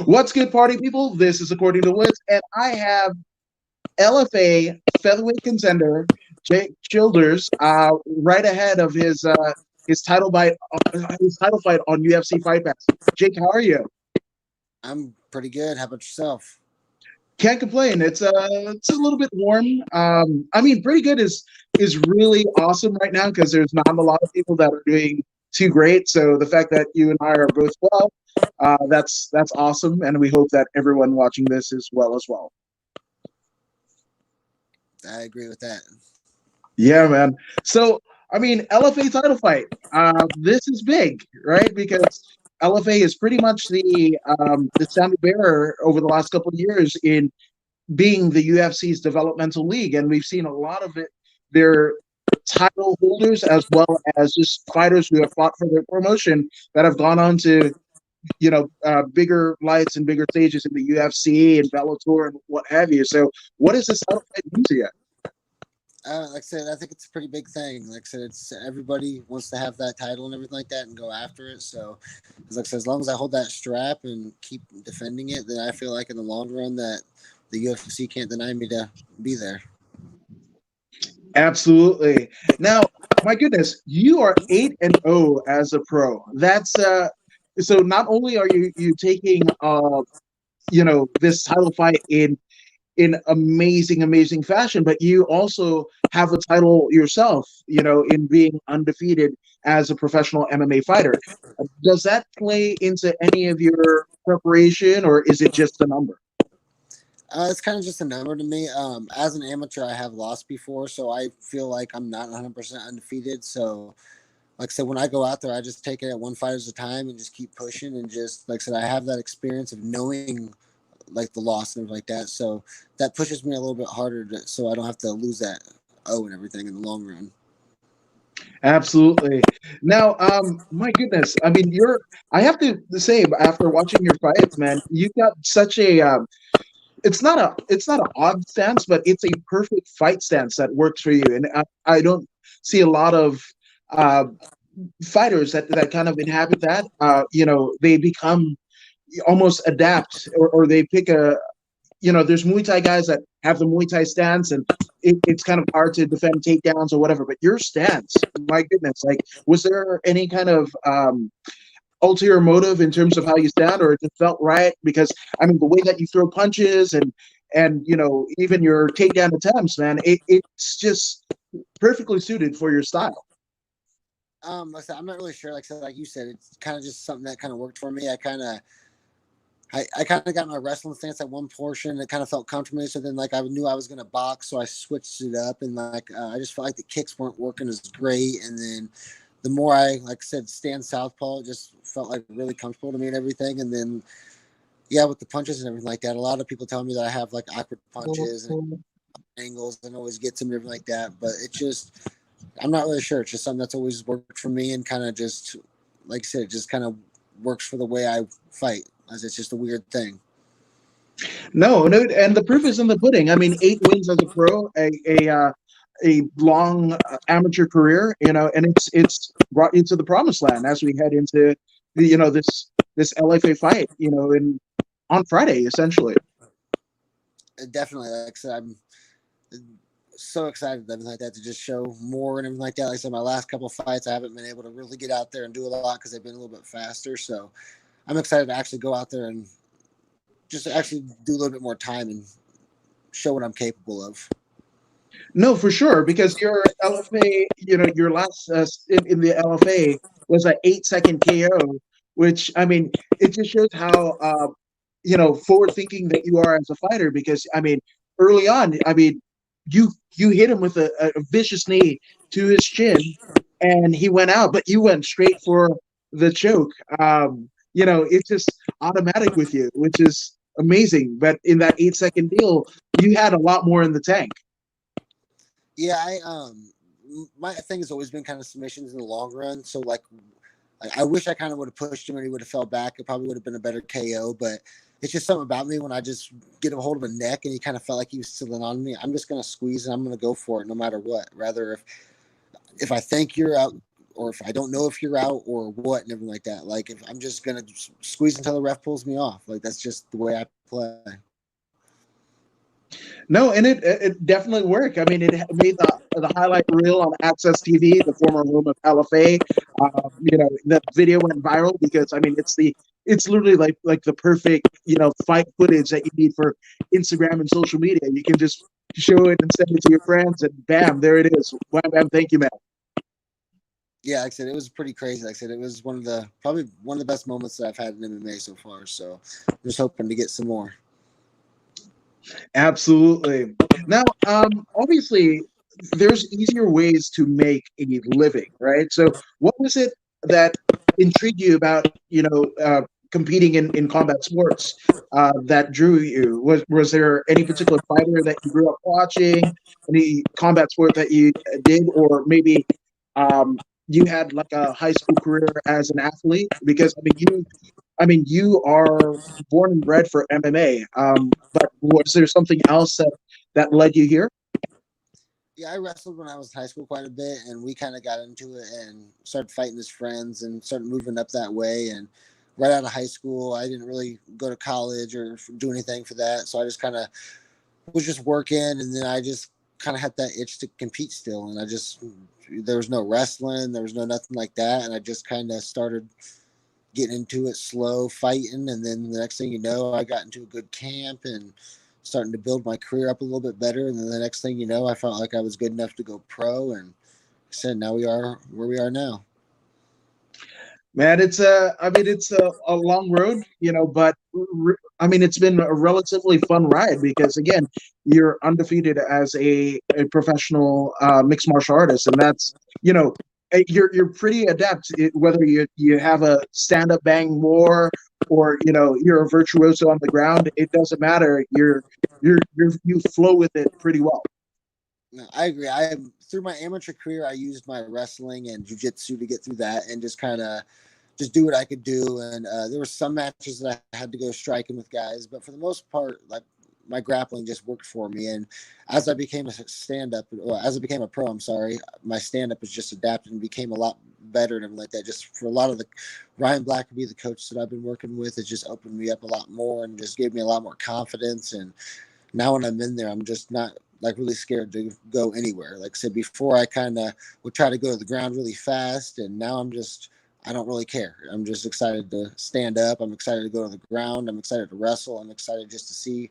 What's good, party people? This is According to Woods, and I have LFA featherweight contender Jake Childers right ahead of his title fight on UFC Fight Pass. Jake, how are you? I'm pretty good. How about yourself? Can't complain. It's a little bit warm. I mean, pretty good is really awesome right now because there's not a lot of people that are doing too great. So the fact that you and I are both well, that's awesome, and we hope that everyone watching this is well as well. I agree with that. Yeah, man. So, I mean, LFA title fight. This is big, right? Because LFA is pretty much the standard bearer over the last couple of years in being the UFC's developmental league, and we've seen a lot of it. Their title holders, as well as just fighters who have fought for their promotion, that have gone on to bigger lights and bigger stages in the UFC and Bellator and what have you. So, what does this title fight mean to you? Like I said, I think it's a pretty big thing. Like I said, it's everybody wants to have that title and everything like that and go after it. So, like I said, as long as I hold that strap and keep defending it, then I feel like in the long run that the UFC can't deny me to be there. Absolutely. Now, my goodness, you are 8-0 as a pro. That's so not only are you taking this title fight in amazing fashion, but you also have a title yourself, in being undefeated as a professional MMA fighter. Does that play into any of your preparation, or is it just a number? It's kind of just a number to me. As an amateur, I have lost before, so I feel like I'm not 100% undefeated. So, like I said, when I go out there, I just take it at one fight at a time and just keep pushing. And just like I said, I have that experience of knowing like the loss and everything like that. So that pushes me a little bit harder, so I don't have to lose that O and everything in the long run. Absolutely. Now, my goodness, I mean, I have to say, after watching your fights, man, you've got such a, it's not an odd stance, but it's a perfect fight stance that works for you. And I don't see a lot of uh, fighters that kind of inhabit that. They become almost adapt, or they pick there's Muay Thai guys that have the Muay Thai stance, and it's kind of hard to defend takedowns or whatever. But your stance, my goodness, like, was there any kind of ulterior motive in terms of how you stand, or it just felt right? Because I mean, the way that you throw punches and even your takedown attempts, man, it's just perfectly suited for your style. Like I said, I'm not really sure. Like I said, like you said, it's kind of just something that kind of worked for me. I kind of got my wrestling stance at one portion. It kind of felt comfortable. So then, like, I knew I was going to box, so I switched it up. And, like, I just felt like the kicks weren't working as great. And then the more I, like I said, stand southpaw, it just felt like really comfortable to me and everything. And then, yeah, with the punches and everything like that, a lot of people tell me that I have, like, awkward punches and angles and always get them and everything like that. But it just, I'm not really sure. It's just something that's always worked for me and kind of just, like I said, it just kind of works for the way I fight. As it's just a weird thing. No, and the proof is in the pudding. I mean, 8 wins as a pro, a long amateur career, and it's brought you to the promised land as we head into this LFA fight, in on Friday essentially. Definitely, like I said, I'm so excited and everything like that to just show more and everything like that. Like I said, my last couple of fights, I haven't been able to really get out there and do a lot because they've been a little bit faster. So I'm excited to actually go out there and just actually do a little bit more time and show what I'm capable of. No, for sure, because your LFA, your last in the LFA was an 8-second KO, which I mean, it just shows how forward thinking that you are as a fighter. Because I mean, early on, I mean, you hit him with a vicious knee to his chin, and he went out, but you went straight for the choke. It's just automatic with you, which is amazing. But in that 8-second deal, you had a lot more in the tank. Yeah, my thing has always been kind of submissions in the long run. So like I wish I kind of would have pushed him and he would have fell back. It probably would have been a better KO, but it's just something about me when I just get a hold of a neck and he kind of felt like he was still in on me. I'm just gonna squeeze and I'm gonna go for it no matter what. Rather if I think you're out or if I don't know if you're out or what and everything like that. Like if I'm just gonna squeeze until the ref pulls me off. Like that's just the way I play. No, and it definitely worked. I mean, it made the highlight reel on Access TV, the former home of LFA. The video went viral because I mean, it's literally like the perfect fight footage that you need for Instagram and social media. You can just show it and send it to your friends, and bam, there it is. Wham, bam, thank you, man. Yeah, like I said, it was pretty crazy. Like I said, it was probably one of the best moments that I've had in MMA so far. So I'm just hoping to get some more. Absolutely. Now, obviously, there's easier ways to make a living, right? So, what was it that intrigued you about, competing in combat sports that drew you? Was there any particular fighter that you grew up watching, any combat sport that you did, or maybe you had like a high school career as an athlete? Because you are born and bred for MMA. But was there something else that led you here? Yeah, I wrestled when I was in high school quite a bit, and we kind of got into it and started fighting as friends and started moving up that way. And right out of high school, I didn't really go to college or do anything for that, so I just kind of was just working, and then I just kind of had that itch to compete still, and there was no wrestling, there was no nothing like that, and I just kind of started getting into it slow, fighting, and then the next thing you know, I got into a good camp and starting to build my career up a little bit better. And then the next thing you know, I felt like I was good enough to go pro, and I said, now we are where we are now. Man, it's a long road, but I mean, it's been a relatively fun ride because again, you're undefeated as a professional mixed martial artist, and that's you're pretty adept. Whether you have a stand up bang more or you're a virtuoso on the ground, it doesn't matter. You flow with it pretty well. No, I agree. I through my amateur career, I used my wrestling and jujitsu to get through that, and just kind of just do what I could do. And there were some matches that I had to go striking with guys, but for the most part, like my grappling just worked for me. And as I became a stand up, or as I became a pro, I'm sorry, my stand up has just adapted and became a lot better and everything like that. Just for a lot of the Ryan Blackerby, the coach that I've been working with, has just opened me up a lot more and just gave me a lot more confidence. And now when I'm in there, I'm just not like really scared to go anywhere. Like I said before, I kind of would try to go to the ground really fast, and now I don't really care. I'm just excited to stand up. I'm excited to go to the ground. I'm excited to wrestle. I'm excited just to see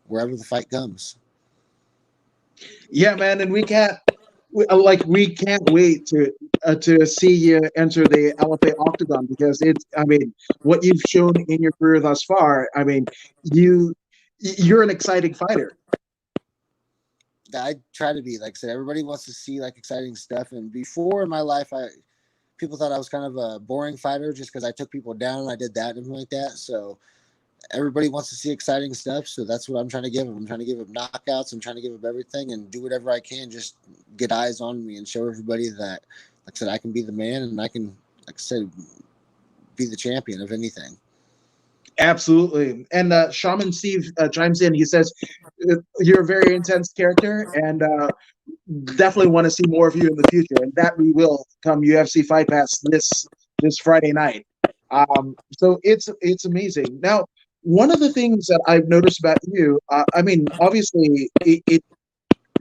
wherever the fight comes. Yeah, man, and we can't wait to see you enter the LFA octagon because I mean, what you've shown in your career thus far. I mean, you you're an exciting fighter. I try to be, like I said, everybody wants to see like exciting stuff. And before in my life, people thought I was kind of a boring fighter just because I took people down and I did that and everything like that. So everybody wants to see exciting stuff. So that's what I'm trying to give them. I'm trying to give them knockouts. I'm trying to give them everything and do whatever I can. Just get eyes on me and show everybody that, like I said, I can be the man and I can, like I said, be the champion of anything. Absolutely. And Shaman Steve chimes in. He says, "You're a very intense character, and definitely want to see more of you in the future, and that we will come UFC Fight Pass this Friday night." So it's amazing. Now, one of the things that I've noticed about you, I mean, obviously, it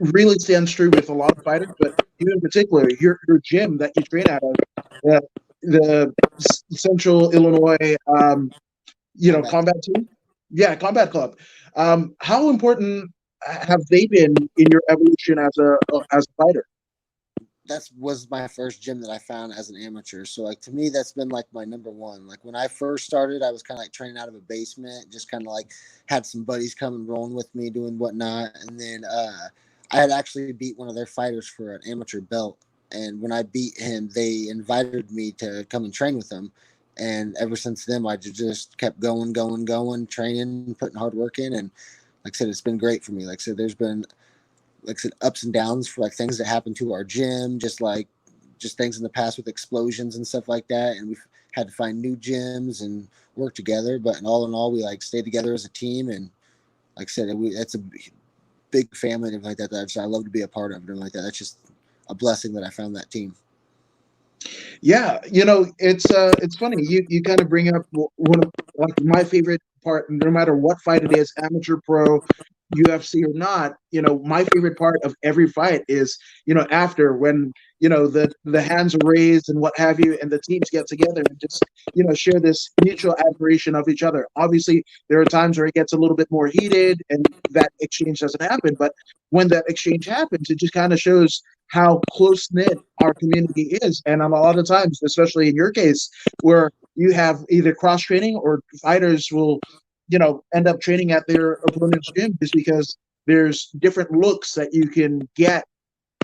really stands true with a lot of fighters, but you in particular, your gym that you train out of, uh, the Central Illinois, Combat. combat team, yeah, combat club. How important have they been in your evolution as a fighter? That was my first gym that I found as an amateur. So like to me, that's been like my number one. Like when I first started, I was kind of like training out of a basement, just kind of like had some buddies come and rolling with me, doing whatnot. And then I had actually beat one of their fighters for an amateur belt. And when I beat him, they invited me to come and train with them. And ever since then, I just kept going, training, putting hard work in. And like I said, it's been great for me. Like I said, there's been like I said, ups and downs for like things that happen to our gym, just things in the past with explosions and stuff like that. And we've had to find new gyms and work together. But in all, we like stay together as a team. And like I said, that's a big family and everything like that. I love to be a part of it and like that. That's just a blessing that I found that team. Yeah, it's funny. You kind of bring up one of like my favorite part. No matter what fight it is, amateur, pro, UFC or not, my favorite part of every fight is after when the hands are raised and what have you, and the teams get together and just share this mutual admiration of each other. Obviously, there are times where it gets a little bit more heated and that exchange doesn't happen, but when that exchange happens, it just kind of shows how close knit our community is. And a lot of times, especially in your case, where you have either cross training or fighters will, end up training at their opponent's gym just because there's different looks that you can get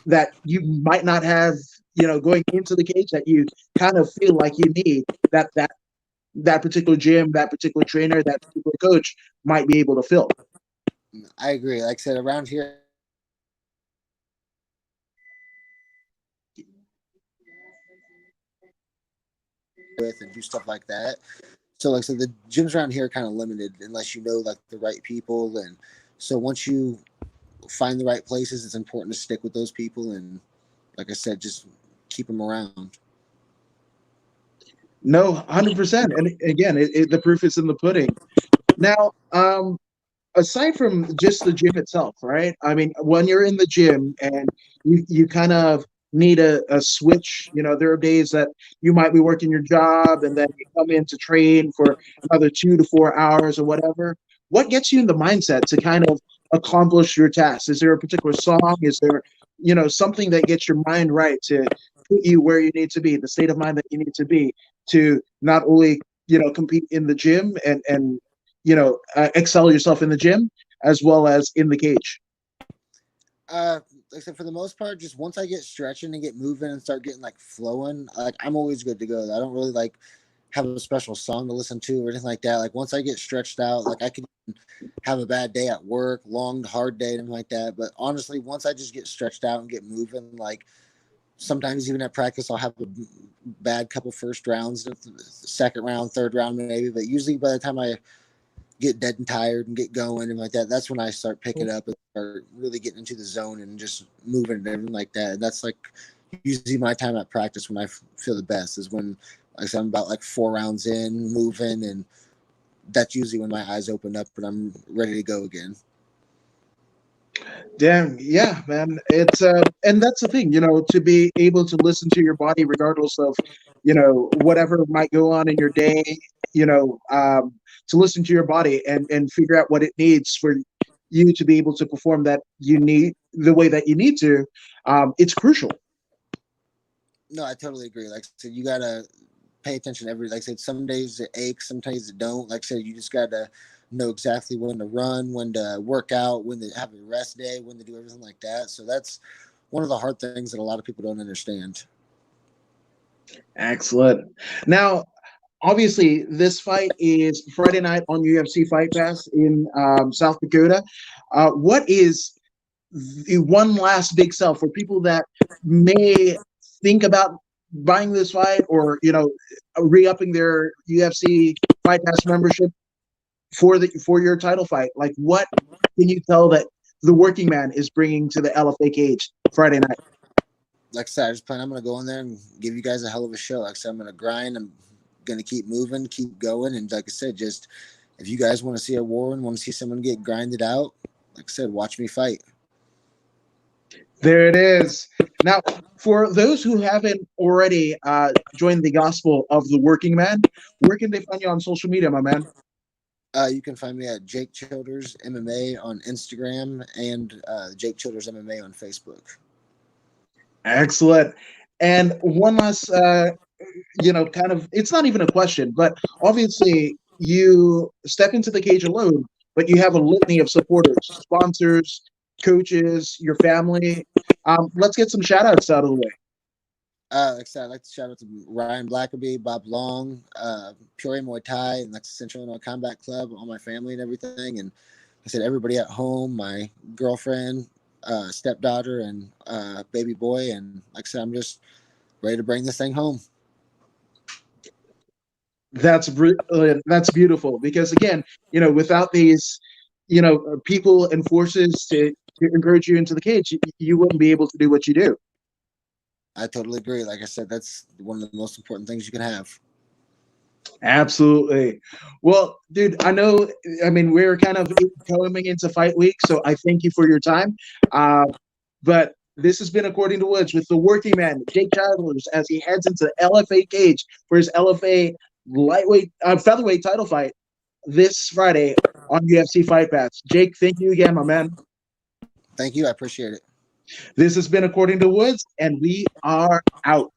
that you might not have, going into the cage that you kind of feel like you need that particular gym, that particular trainer, that particular coach might be able to fill. I agree. Like I said, around here, with and do stuff like that. So, like I said, the gyms around here are kind of limited unless you know like the right people. And so, once you find the right places, it's important to stick with those people. And like I said, just keep them around. No, 100%. And again, the proof is in the pudding. Now, aside from just the gym itself, right? I mean, when you're in the gym and you kind of need a switch, there are days that you might be working your job and then you come in to train for another 2 to 4 hours or whatever. What gets you in the mindset to kind of accomplish your task? Is there a particular song? Is there, something that gets your mind right to put you where you need to be, the state of mind that you need to be to not only, compete in the gym and excel yourself in the gym as well as in the cage. Like I said, for the most part, just once I get stretching and get moving and start getting like flowing, like I'm always good to go. I don't really like have a special song to listen to or anything like that. Like once I get stretched out, like I can have a bad day at work, long, hard day, and like that. But honestly, once I just get stretched out and get moving, like sometimes even at practice, I'll have a bad couple first rounds, second round, third round maybe. But usually by the time I get dead and tired and get going and like that, that's when I start picking up and start really getting into the zone and just moving and everything like that. And that's like usually my time at practice when I feel the best is when, like I said, I'm about like 4 rounds in, moving, and that's usually when my eyes open up and I'm ready to go again. Damn, yeah, man. It's and that's the thing, to be able to listen to your body regardless of, whatever might go on in your day, to listen to your body and figure out what it needs for you to be able to perform that you need the way that you need to. It's crucial. No, I totally agree. Like I said, you gotta pay attention every. Like I said, some days it aches, some days it don't. Like I said, you just gotta know exactly when to run, when to work out, when to have a rest day, when to do everything like that. So that's one of the hard things that a lot of people don't understand. Excellent. Now, obviously, this fight is Friday night on UFC Fight Pass in South Dakota. What is the one last big sell for people that may think about buying this fight or re-upping their UFC Fight Pass membership for your title fight? Like, what can you tell that the working man is bringing to the LFA cage Friday night? Like I said, I just plan I'm gonna go in there and give you guys a hell of a show. Like I said, I'm gonna grind. I'm gonna keep moving, keep going, and like I said, just if you guys want to see a war and want to see someone get grinded out, like I said, watch me fight. There it is. Now, for those who haven't already joined the gospel of the working man, where can they find you on social media, my man? You can find me at Jake Childers MMA on Instagram and Jake Childers MMA on Facebook. Excellent. And one last, kind of, it's not even a question, but obviously you step into the cage alone, but you have a litany of supporters, sponsors, coaches, your family. Let's get some shout outs out of the way. Like I said, I'd like to shout out to Ryan Blackerby, Bob Long, Peoria Muay Thai, and like the Central Illinois Combat Club, all my family and everything. And like I said, everybody at home, my girlfriend, stepdaughter, and baby boy. And like I said, I'm just ready to bring this thing home. That's beautiful because again, without these, people and forces to encourage you into the cage, you wouldn't be able to do what you do. I totally agree. Like I said, that's one of the most important things you can have. Absolutely. Well, dude, I know. I mean, we're kind of coming into fight week, so I thank you for your time. Uh, but this has been According to Woods with the working man, Jake Childers, as he heads into LFA cage for his LFA featherweight title fight this Friday on UFC Fight Pass. Jake, thank you again, my man. Thank you. I appreciate it. This has been According to Woods, and we are out.